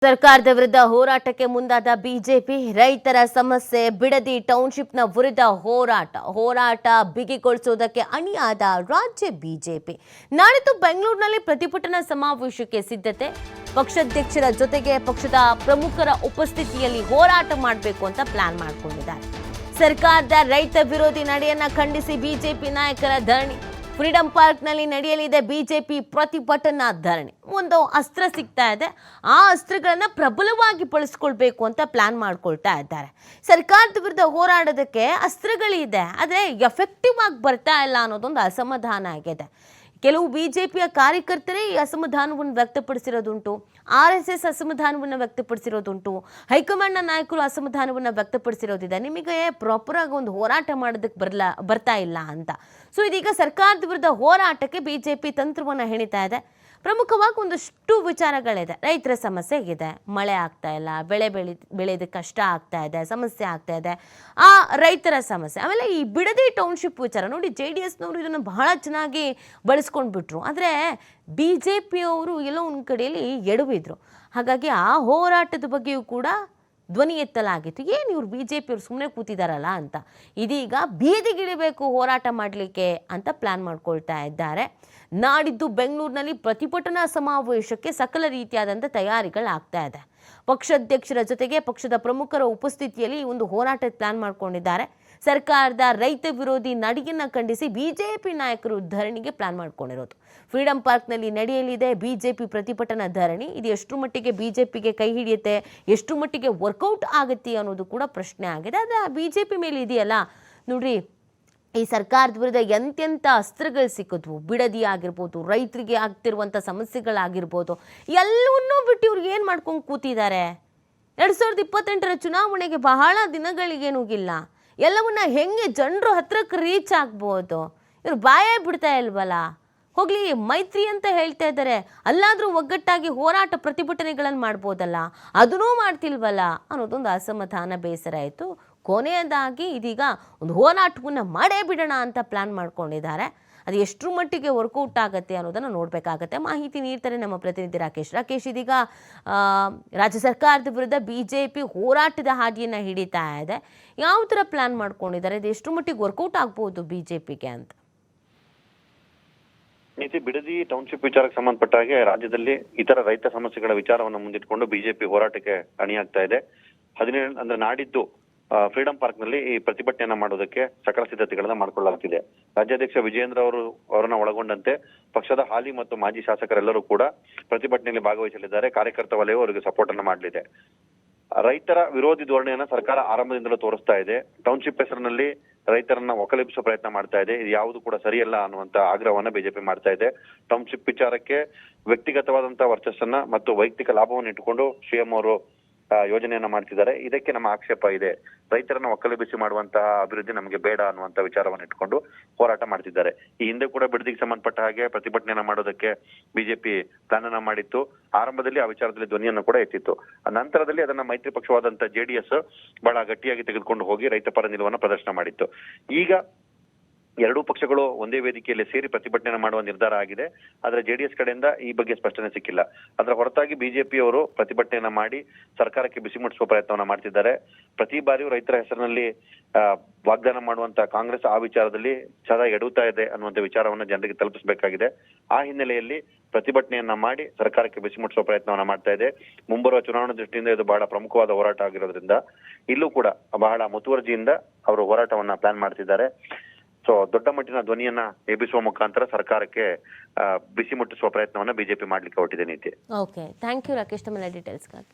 ಸರ್ಕಾರದ ವಿರುದ್ಧ ಹೋರಾಟಕ್ಕೆ ಮುಂದಾದ ಬಿಜೆಪಿ ರೈತರ ಸಮಸ್ಯೆ ಬಿಡದಿ ಟೌನ್ಶಿಪ್ನ ವಿರುದ್ಧ ಹೋರಾಟ ಬಿಗಿಗೊಳಿಸುವುದಕ್ಕೆ ಅಣಿಯಾದ ರಾಜ್ಯ ಬಿಜೆಪಿ ನಾಡಿದ್ದು ಬೆಂಗಳೂರಿನಲ್ಲಿ ಪ್ರತಿಭಟನಾ ಸಮಾವೇಶಕ್ಕೆ ಸಿದ್ಧತೆ ಪಕ್ಷಾಧ್ಯಕ್ಷರ ಜೊತೆಗೆ ಪಕ್ಷದ ಪ್ರಮುಖರ ಉಪಸ್ಥಿತಿಯಲ್ಲಿ ಹೋರಾಟ ಮಾಡಬೇಕು ಅಂತ ಪ್ಲಾನ್ ಮಾಡಿಕೊಂಡಿದ್ದಾರೆ. ಸರ್ಕಾರದ ರೈತ ವಿರೋಧಿ ನಡೆಯನ್ನ ಖಂಡಿಸಿ ಬಿಜೆಪಿ ನಾಯಕರ ಧರಣಿ. ಫ್ರೀಡಂ ಪಾರ್ಕ್ನಲ್ಲಿ ನಡೆಯಲಿದೆ ಬಿಜೆಪಿ ಪ್ರತಿಭಟನಾ ಧರಣಿ. ಒಂದು ಅಸ್ತ್ರ ಸಿಗ್ತಾ ಇದೆ, ಆ ಅಸ್ತ್ರಗಳನ್ನ ಪ್ರಬಲವಾಗಿ ಬಳಸ್ಕೊಳ್ಬೇಕು ಅಂತ ಪ್ಲಾನ್ ಮಾಡ್ಕೊಳ್ತಾ ಇದ್ದಾರೆ. ಸರ್ಕಾರದ ವಿರುದ್ಧ ಹೋರಾಡೋದಕ್ಕೆ ಅಸ್ತ್ರಗಳಿದೆ, ಆದರೆ ಎಫೆಕ್ಟಿವ್ ಆಗಿ ಬರ್ತಾ ಇಲ್ಲ ಅನ್ನೋದೊಂದು ಅಸಮಾಧಾನ ಆಗಿದೆ. ಕೆಲವು ಬಿಜೆಪಿಯ ಕಾರ್ಯಕರ್ತರೇ ಈ ಅಸಮಾಧಾನವನ್ನು ವ್ಯಕ್ತಪಡಿಸಿರೋದುಂಟು, RSS ಅಸಮಾಧಾನವನ್ನು ವ್ಯಕ್ತಪಡಿಸಿರೋದುಂಟು, ಹೈಕಮಾಂಡ್ನ ನಾಯಕರು ಅಸಮಾಧಾನವನ್ನು ವ್ಯಕ್ತಪಡಿಸಿರೋದಿದೆ. ನಿಮಗೆ ಪ್ರಾಪರ್ ಆಗಿ ಒಂದು ಹೋರಾಟ ಮಾಡೋದಕ್ಕೆ ಬರ್ತಾ ಇಲ್ಲ ಅಂತ. ಸೊ ಇದೀಗ ಸರ್ಕಾರದ ವಿರುದ್ಧ ಹೋರಾಟಕ್ಕೆ ಬಿಜೆಪಿ ತಂತ್ರವನ್ನು ಹೆಣಿತಾ ಇದೆ. ಪ್ರಮುಖವಾಗಿ ಒಂದಷ್ಟು ವಿಚಾರಗಳಿದೆ. ರೈತರ ಸಮಸ್ಯೆ ಇದೆ, ಮಳೆ ಆಗ್ತಾ ಇಲ್ಲ, ಬೆಳೆಯೋದಕ್ಕೆ ಕಷ್ಟ ಆಗ್ತಾ ಇದೆ, ಸಮಸ್ಯೆ ಆಗ್ತಾ ಇದೆ, ಆ ರೈತರ ಸಮಸ್ಯೆ. ಆಮೇಲೆ ಈ ಬಿಡದಿ ಟೌನ್ಶಿಪ್ ವಿಚಾರ ನೋಡಿ, JDSನವರು ಇದನ್ನು ಬಹಳ ಚೆನ್ನಾಗಿ ಬಳಸ್ಕೊಂಡು ಬಿಟ್ರು. ಆದರೆ BJPಯವರು ಎಲ್ಲೋ ಒಂದು ಕಡೆಯಲ್ಲಿ ಎಡವಿದ್ರು. ಹಾಗಾಗಿ ಆ ಹೋರಾಟದ ಬಗ್ಗೆಯೂ ಕೂಡ ಧ್ವನಿ ಎತ್ತಲಾಗಿತ್ತು. ಏನು ಇವರು BJPಯವರು ಸುಮ್ಮನೆ ಕೂತಿದ್ದಾರಲ್ಲ ಅಂತ. ಇದೀಗ ಬೀದಿಗಿಳಿಬೇಕು ಹೋರಾಟ ಮಾಡಲಿಕ್ಕೆ ಅಂತ ಪ್ಲಾನ್ ಮಾಡ್ಕೊಳ್ತಾ ಇದ್ದಾರೆ. ನಾಡಿದ್ದು ಬೆಂಗಳೂರಿನಲ್ಲಿ ಪ್ರತಿಭಟನಾ ಸಮಾವೇಶಕ್ಕೆ ಸಕಲ ರೀತಿಯಾದಂಥ ತಯಾರಿಗಳಾಗ್ತಾ ಇದೆ. ಪಕ್ಷಾಧ್ಯಕ್ಷರ ಜೊತೆಗೆ ಪಕ್ಷದ ಪ್ರಮುಖರ ಉಪಸ್ಥಿತಿಯಲ್ಲಿ ಒಂದು ಹೋರಾಟದ ಪ್ಲಾನ್ ಮಾಡ್ಕೊಂಡಿದ್ದಾರೆ. ಸರ್ಕಾರದ ರೈತ ವಿರೋಧಿ ನಡೆಯನ್ನ ಖಂಡಿಸಿ ಬಿಜೆಪಿ ನಾಯಕರು ಧರಣಿಗೆ ಪ್ಲಾನ್ ಮಾಡ್ಕೊಂಡಿರೋದು. ಫ್ರೀಡಂ ಪಾರ್ಕ್ನಲ್ಲಿ ನಡೆಯಲಿದೆ ಬಿಜೆಪಿ ಪ್ರತಿಭಟನಾ ಧರಣಿ. ಇದು ಎಷ್ಟು ಮಟ್ಟಿಗೆ ಬಿಜೆಪಿಗೆ ಕೈ ಹಿಡಿಯುತ್ತೆ, ಎಷ್ಟು ಮಟ್ಟಿಗೆ ವರ್ಕೌಟ್ ಆಗುತ್ತೆ ಅನ್ನೋದು ಕೂಡ ಪ್ರಶ್ನೆ ಆಗಿದೆ. ಆದರೆ ಬಿಜೆಪಿ ಮೇಲೆ ಇದೆಯಲ್ಲ ನೋಡ್ರಿ, ಈ ಸರ್ಕಾರದ ವಿರುದ್ಧ ಎಂತೆಂಥ ಅಸ್ತ್ರಗಳು ಸಿಕ್ಕಿದ್ವು, ಬಿಡದಿ ಆಗಿರ್ಬೋದು, ರೈತರಿಗೆ ಆಗ್ತಿರುವಂಥ ಸಮಸ್ಯೆಗಳಾಗಿರ್ಬೋದು, ಎಲ್ಲವನ್ನೂ ಬಿಟ್ಟು ಇವ್ರಿಗೆ ಏನು ಮಾಡ್ಕೊಂಡು ಕೂತಿದ್ದಾರೆ. 2028ರ ಚುನಾವಣೆಗೆ ಬಹಳ ದಿನಗಳಿಗೇನುಗಿಲ್ಲ. ಎಲ್ಲವನ್ನ ಹೆಂಗೆ ಜನರು ಹತ್ರಕ್ಕೆ ರೀಚ್ ಆಗ್ಬೋದು, ಇವ್ರು ಬಾಯೇ ಬಿಡ್ತಾ ಇಲ್ವಲ್ಲ. ಹೋಗ್ಲಿ, ಮೈತ್ರಿ ಅಂತ ಹೇಳ್ತಾ ಇದ್ದಾರೆ, ಅಲ್ಲಾದರೂ ಒಗ್ಗಟ್ಟಾಗಿ ಹೋರಾಟ ಪ್ರತಿಭಟನೆಗಳನ್ನು ಮಾಡ್ಬೋದಲ್ಲ, ಅದನ್ನೂ ಮಾಡ್ತಿಲ್ವಲ್ಲ ಅನ್ನೋದೊಂದು ಅಸಮಾಧಾನ, ಬೇಸರ ಆಯಿತು. ಕೊನೆಯದಾಗಿ ಇದೀಗ ಒಂದು ಹೋರಾಟವನ್ನು ಮಾಡೇ ಬಿಡೋಣ ಅಂತ ಪ್ಲಾನ್ ಮಾಡ್ಕೊಂಡಿದ್ದಾರೆ. ಅದು ಎಷ್ಟರ ಮಟ್ಟಿಗೆ ವರ್ಕೌಟ್ ಆಗುತ್ತೆ ಅನ್ನೋದನ್ನು ನೋಡಬೇಕಾಗತ್ತೆ. ಮಾಹಿತಿ ನೀಡ್ತಾರೆ ನಮ್ಮ ಪ್ರತಿನಿಧಿ ರಾಕೇಶ್. ಇದೀಗ ರಾಜ್ಯ ಸರ್ಕಾರದ ವಿರುದ್ಧ ಬಿಜೆಪಿ ಹೋರಾಟದ ಹಾದಿಯನ್ನು ಹಿಡಿತಾ ಇದೆ. ಯಾವ ಥರ ಪ್ಲಾನ್ ಮಾಡ್ಕೊಂಡಿದ್ದಾರೆ, ಇದು ಎಷ್ಟರ ಮಟ್ಟಿಗೆ ವರ್ಕೌಟ್ ಆಗ್ಬೋದು ಬಿಜೆಪಿಗೆ ಅಂತ? ಬಿಡದಿ ಟೌನ್ಶಿಪ್ ವಿಚಾರಕ್ಕೆ ಸಂಬಂಧಪಟ್ಟ ಹಾಗೆ ರಾಜ್ಯದಲ್ಲಿ ಇತರ ರೈತ ಸಮಸ್ಯೆಗಳ ವಿಚಾರವನ್ನು ಮುಂದಿಟ್ಟುಕೊಂಡು ಬಿಜೆಪಿ ಹೋರಾಟಕ್ಕೆ ಅಣಿಯಾಗ್ತಾ ಇದೆ. 17 ಅಂದ್ರೆ ನಾಡಿದ್ದು ಫ್ರೀಡಂ ಪಾರ್ಕ್ ನಲ್ಲಿ ಈ ಪ್ರತಿಭಟನೆಯನ್ನ ಮಾಡೋದಕ್ಕೆ ಸಕಲ ಸಿದ್ಧತೆಗಳನ್ನ ಮಾಡ್ಕೊಳ್ಳಲಾಗ್ತಿದೆ. ರಾಜ್ಯಾಧ್ಯಕ್ಷ ವಿಜಯೇಂದ್ರ ಅವರನ್ನ ಒಳಗೊಂಡಂತೆ ಪಕ್ಷದ ಹಾಲಿ ಮತ್ತು ಮಾಜಿ ಶಾಸಕರೆಲ್ಲರೂ ಕೂಡ ಪ್ರತಿಭಟನೆಯಲ್ಲಿ ಭಾಗವಹಿಸಲಿದ್ದಾರೆ. ಕಾರ್ಯಕರ್ತ ವಲಯವು ಅವರಿಗೆ ಸಪೋರ್ಟ್ ಅನ್ನ ಮಾಡಲಿದೆ. ರೈತರ ವಿರೋಧಿ ಧೋರಣೆಯನ್ನ ಸರ್ಕಾರ ಆರಂಭದಿಂದಲೂ ತೋರಿಸ್ತಾ ಇದೆ. ಟೌನ್ಶಿಪ್ ಹೆಸರಿನಲ್ಲಿ ರೈತರನ್ನ ಒಕ್ಕಲೆಬ್ಬಿಸುವ ಪ್ರಯತ್ನ ಮಾಡ್ತಾ ಇದೆ. ಇದು ಯಾವುದು ಕೂಡ ಸರಿಯಲ್ಲ ಅನ್ನುವಂತ ಆಗ್ರಹವನ್ನ ಬಿಜೆಪಿ ಮಾಡ್ತಾ ಇದೆ. ಟೌನ್ಶಿಪ್ ವಿಚಾರಕ್ಕೆ ವ್ಯಕ್ತಿಗತವಾದಂತಹ ವರ್ಚಸ್ಸನ್ನ ಮತ್ತು ವೈಯಕ್ತಿಕ ಲಾಭವನ್ನು ಇಟ್ಟುಕೊಂಡು CM ಅವರು ಯೋಜನೆಯನ್ನ ಮಾಡ್ತಿದ್ದಾರೆ. ಇದಕ್ಕೆ ನಮ್ಮ ಆಕ್ಷೇಪ ಇದೆ. ರೈತರನ್ನ ಒಕ್ಕಲೆಬ್ಬಿಸಿ ಮಾಡುವಂತಹ ಅಭಿವೃದ್ಧಿ ನಮಗೆ ಬೇಡ ಅನ್ನುವಂತ ವಿಚಾರವನ್ನು ಇಟ್ಕೊಂಡು ಹೋರಾಟ ಮಾಡ್ತಿದ್ದಾರೆ. ಈ ಹಿಂದೆ ಕೂಡ ಬಿಡದಿಗೆ ಸಂಬಂಧಪಟ್ಟ ಹಾಗೆ ಪ್ರತಿಭಟನೆಯನ್ನ ಮಾಡೋದಕ್ಕೆ ಬಿಜೆಪಿ ಪ್ಲಾನ್ ಅನ್ನ ಮಾಡಿತ್ತು. ಆರಂಭದಲ್ಲಿ ಆ ವಿಚಾರದಲ್ಲಿ ಧ್ವನಿಯನ್ನು ಕೂಡ ಎತ್ತಿತ್ತು. ನಂತರದಲ್ಲಿ ಅದನ್ನ ಮೈತ್ರಿ ಪಕ್ಷವಾದಂತ JDS ಬಹಳ ಗಟ್ಟಿಯಾಗಿ ತೆಗೆದುಕೊಂಡು ಹೋಗಿ ರೈತ ಪರ ನಿಲುವನ್ನು ಪ್ರದರ್ಶನ ಮಾಡಿತ್ತು. ಈಗ ಎರಡೂ ಪಕ್ಷಗಳು ಒಂದೇ ವೇದಿಕೆಯಲ್ಲಿ ಸೇರಿ ಪ್ರತಿಭಟನೆ ಮಾಡುವ ನಿರ್ಧಾರ ಆಗಿದೆ. ಆದ್ರೆ JDS ಕಡೆಯಿಂದ ಈ ಬಗ್ಗೆ ಸ್ಪಷ್ಟನೆ ಸಿಕ್ಕಿಲ್ಲ. ಅದರ ಹೊರತಾಗಿ ಬಿಜೆಪಿಯವರು ಪ್ರತಿಭಟನೆಯನ್ನ ಮಾಡಿ ಸರ್ಕಾರಕ್ಕೆ ಬಿಸಿ ಮುಟ್ಟಿಸುವ ಪ್ರಯತ್ನವನ್ನ ಮಾಡ್ತಿದ್ದಾರೆ. ಪ್ರತಿ ಬಾರಿಯೂ ರೈತರ ಹೆಸರಿನಲ್ಲಿ ವಾಗ್ದಾನ ಮಾಡುವಂತ ಕಾಂಗ್ರೆಸ್ ಆ ವಿಚಾರದಲ್ಲಿ ಸದಾ ಎಡುತ್ತಾ ಇದೆ ಅನ್ನುವಂತ ವಿಚಾರವನ್ನ ಜನರಿಗೆ ತಲುಪಿಸಬೇಕಾಗಿದೆ. ಆ ಹಿನ್ನೆಲೆಯಲ್ಲಿ ಪ್ರತಿಭಟನೆಯನ್ನ ಮಾಡಿ ಸರ್ಕಾರಕ್ಕೆ ಬಿಸಿ ಮುಟ್ಟಿಸುವ ಪ್ರಯತ್ನವನ್ನ ಮಾಡ್ತಾ ಇದೆ. ಮುಂಬರುವ ಚುನಾವಣಾ ದೃಷ್ಟಿಯಿಂದ ಇದು ಬಹಳ ಪ್ರಮುಖವಾದ ಹೋರಾಟ ಆಗಿರೋದ್ರಿಂದ ಇಲ್ಲೂ ಕೂಡ ಬಹಳ ಮುತುವರ್ಜಿಯಿಂದ ಅವರು ಹೋರಾಟವನ್ನ ಪ್ಲಾನ್ ಮಾಡ್ತಿದ್ದಾರೆ. ಸೊ ದೊಡ್ಡ ಮಟ್ಟಿನ ಧ್ವನಿಯನ್ನ ಎಬ್ಬಿಸುವ ಮುಖಾಂತರ ಸರ್ಕಾರಕ್ಕೆ ಬಿಸಿ ಮುಟ್ಟಿಸುವ ಪ್ರಯತ್ನವನ್ನ ಬಿಜೆಪಿ ಮಾಡ್ಲಿಕ್ಕೆ ಹೊರಟಿದೆ. ನೀತಿ. ಓಕೆ, ಥ್ಯಾಂಕ್ ಯು ರಾಕೇಶ್, ತಮ್ಮ ಡೀಟೇಲ್ಸ್ಗಾಗಿ.